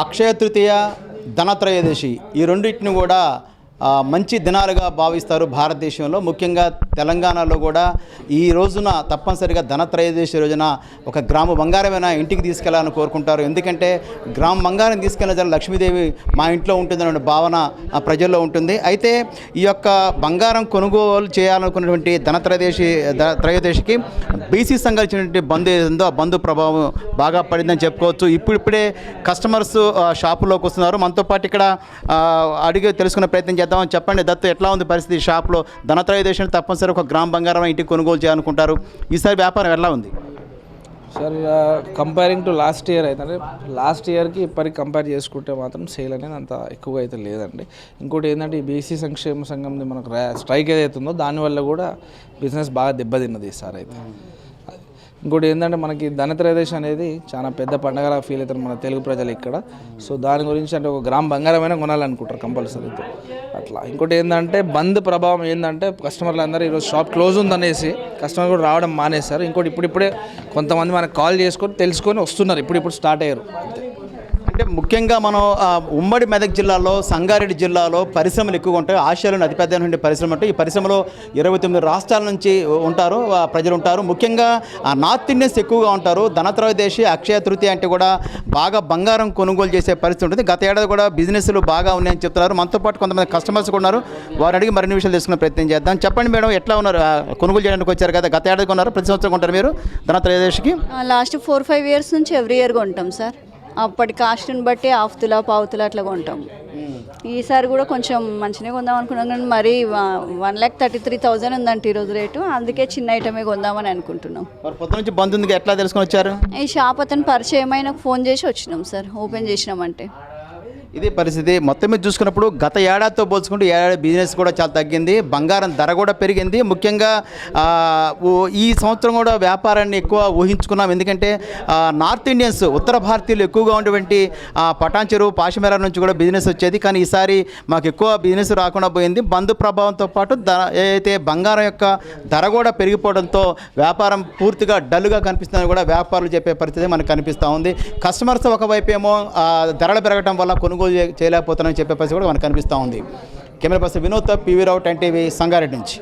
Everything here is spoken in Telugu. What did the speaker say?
అక్షయ తృతీయ ధనత్రయోదశి ఈ రెండింటిని కూడా మంచి దినాలుగా భావిస్తారు భారతదేశంలో. ముఖ్యంగా తెలంగాణలో కూడా ఈ రోజున తప్పనిసరిగా ధనత్రయోదశి రోజున ఒక గ్రామ బంగారమైన ఇంటికి తీసుకెళ్లాలని కోరుకుంటారు. ఎందుకంటే గ్రామ బంగారం తీసుకెళ్ళిన లక్ష్మీదేవి మా ఇంట్లో ఉంటుందనే భావన ప్రజల్లో ఉంటుంది. అయితే ఈ యొక్క బంగారం కొనుగోలు చేయాలనుకున్నటువంటి ధనత్రయోదశికి బీసీ సంఘాలు ఇచ్చినటువంటి బంధు ఏదో ఆ బంధు ప్రభావం బాగా పడిందని చెప్పుకోవచ్చు. ఇప్పుడిప్పుడే కస్టమర్స్ షాపులోకి వస్తున్నారు. మనతో పాటు ఇక్కడ అడిగి తెలుసుకునే ప్రయత్నం చేద్దాం. చెప్పండి దత్తు, ఎట్లా ఉంది పరిస్థితి షాప్లో? ధనత్రయోదశిని తప్పనిసరి ఒక గ్రామ బంగారం ఇంటికి కొనుగోలు చేయాలనుకుంటారు. ఈసారి వ్యాపారం ఎలా ఉంది sir? Comparing to last year అయితే లాస్ట్ ఇయర్కి ఇప్పటికి కంపేర్ చేసుకుంటే మాత్రం సేల్ అనేది అంత ఎక్కువగా అయితే లేదండి. ఇంకోటి ఏంటంటే ఈ బీసీ సంక్షేమ సంఘంది మనకు స్ట్రైక్ ఏదైతే ఉందో దానివల్ల కూడా బిజినెస్ బాగా దెబ్బతిన్నది ఈసారి అయితే. ఇంకోటి ఏంటంటే మనకి ధనత్రయోదశి అనేది చాలా పెద్ద పండగలా ఫీల్ అవుతారు మన తెలుగు ప్రజలు ఇక్కడ. సో దాని గురించి అంటే ఒక గ్రామ బంగారమైనా కొనాలనుకుంటారు కంపల్సరీ అట్లా. ఇంకోటి ఏంటంటే బంద్ ప్రభావం ఏంటంటే కస్టమర్లు అందరూ ఈరోజు షాప్ క్లోజ్ ఉందనేసి కస్టమర్ కూడా రావడం మానేస్తారు. ఇంకోటి ఇప్పుడిప్పుడే కొంతమంది మనకు కాల్ చేసుకొని తెలుసుకొని వస్తున్నారు, ఇప్పుడు స్టార్ట్ అయ్యారు. అంటే ముఖ్యంగా మనం ఉమ్మడి మెదక్ జిల్లాలో సంగారెడ్డి జిల్లాలో పరిశ్రమలు ఎక్కువగా ఉంటాయి. ఆసియాలోని అతిపెద్ద పరిశ్రమ ఉంటాయి. ఈ పరిశ్రమలో 29 రాష్ట్రాల నుంచి ఉంటారు, ప్రజలు ఉంటారు. ముఖ్యంగా నార్త్ ఇండియన్స్ ఎక్కువగా ఉంటారు. ధనత్రయోదశి అక్షయ తృతీయ అంటే కూడా బాగా బంగారం కొనుగోలు చేసే పరిస్థితి ఉంటుంది. గత ఏడాది కూడా బిజినెస్లు బాగా ఉన్నాయని చెప్తున్నారు. మనతో పాటు కొంతమంది కస్టమర్స్ కూడా ఉన్నారు. వారిని అడిగి మరిన్ని విషయాలు తెలుసుకునే ప్రయత్నం చేద్దాం. చెప్పండి మేడం, ఎట్లా ఉన్నారు? కొనుగోలు చేయడానికి వచ్చారు కదా, గత ఏడాది కొన్నారు, ప్రతి సంవత్సరం కొంటారు మీరు ధనత్రయోదశికి? లాస్ట్ 4-5 ఇయర్స్ నుంచి ఎవ్రీ ఇయర్ కొంటాం సార్. అప్పటి కాస్ట్ని బట్టి హాఫ్ తులా పావు తులా అట్లా కొంటాం. ఈసారి కూడా కొంచెం మంచిగా కొందాం అనుకున్నాం, కానీ మరీ 1,33,000 ఉందంటే ఈరోజు రేటు. అందుకే చిన్న ఐటమే కొందామని అనుకుంటున్నాం. పొద్దు నుంచి బంద్ ఉంది, ఎట్లా తెలుసుకొని వచ్చారు? ఈ షాప్ అతను పరిచయం అయినా ఫోన్ చేసి వచ్చినాం సార్, ఓపెన్ చేసినామంటే. ఇదే పరిస్థితి. మొత్తం మీద చూసుకున్నప్పుడు గత ఏడాదితో పోల్చుకుంటే ఏడాది బిజినెస్ కూడా చాలా తగ్గింది. బంగారం ధర కూడా పెరిగింది. ముఖ్యంగా ఈ సంవత్సరం కూడా వ్యాపారాన్ని ఎక్కువ ఊహించుకున్నాం. ఎందుకంటే నార్త్ ఇండియన్స్, ఉత్తర భారతీయులు ఎక్కువగా ఉన్నటువంటి పటాన్ చెరువు, పాషమేర నుంచి కూడా బిజినెస్ వచ్చేది. కానీ ఈసారి మాకు ఎక్కువ బిజినెస్ రాకుండా పోయింది. బంధు ప్రభావంతో పాటు ఏదైతే బంగారం యొక్క ధర కూడా పెరిగిపోవడంతో వ్యాపారం పూర్తిగా డల్గా కనిపిస్తుందని కూడా వ్యాపారులు చెప్పే పరిస్థితి మనకు కనిపిస్తూ ఉంది. కస్టమర్స్ ఒకవైపు ఏమో ధరలు పెరగడం వల్ల కొనుగోలు చేయలేకపోతానని చెప్పే పరిస్థితి కూడా మనకు కనిపిస్తూ ఉంది. కెమెరా పర్సన్ వినోద్, PV రావు, 10 TV, సంగారెడ్డి నుంచి.